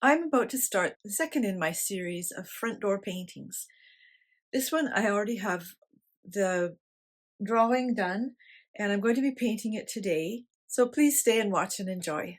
I'm about to start the second in my series of front door paintings. This one I already have the drawing done and I'm going to be painting it today. So please stay and watch and enjoy.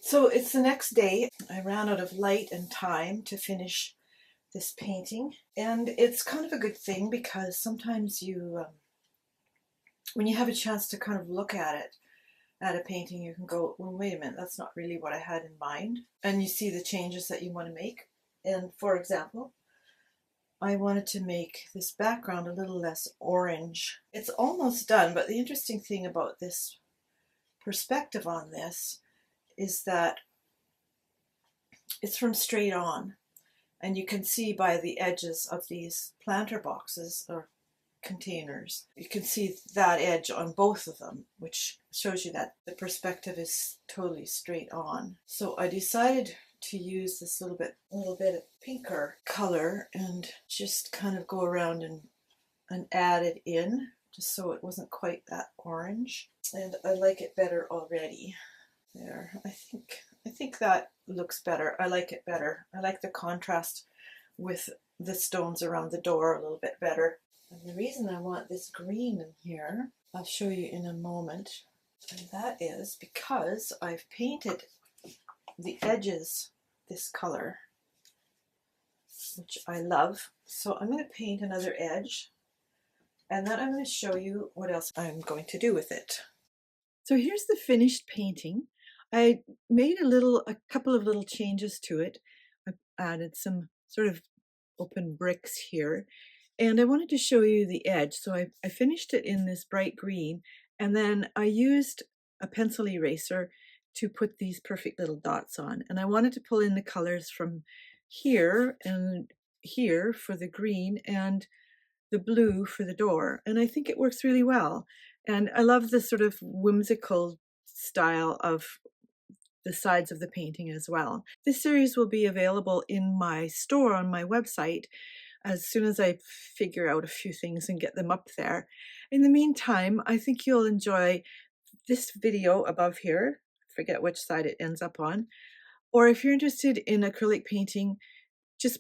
So it's the next day. I ran out of light and time to finish this painting, and it's kind of a good thing because sometimes you, when you have a chance to kind of look at it, at a painting, you can go, well, wait a minute, that's not really what I had in mind. And you see the changes that you want to make. And for example, I wanted to make this background a little less orange. It's almost done, but the interesting thing about this perspective on this is that it's from straight on. And you can see by the edges of these planter boxes or containers, you can see that edge on both of them, which shows you that the perspective is totally straight on. So I decided to use this little bit of pinker color and just kind of go around and add it in, just so it wasn't quite that orange. And I like it better already. There, I think that looks better. I like it better. I like the contrast with the stones around the door a little bit better. And the reason I want this green in here, I'll show you in a moment, and that is because I've painted the edges this color, which I love. So I'm going to paint another edge, and then I'm going to show you what else I'm going to do with it. So here's the finished painting. I made a couple of little changes to it. I added some sort of open bricks here, and I wanted to show you the edge. So I finished it in this bright green, and then I used a pencil eraser to put these perfect little dots on. And I wanted to pull in the colors from here and here for the green and the blue for the door. And I think it works really well. And I love the sort of whimsical style of the sides of the painting as well. This series will be available in my store on my website as soon as I figure out a few things and get them up there. In the meantime, I think you'll enjoy this video above here. I forget which side it ends up on. Or if you're interested in acrylic painting, just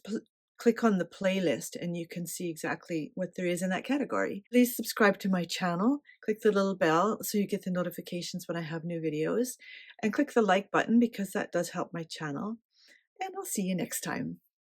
click on the playlist and you can see exactly what there is in that category. Please subscribe to my channel, click the little bell so you get the notifications when I have new videos, and click the like button because that does help my channel. And I'll see you next time.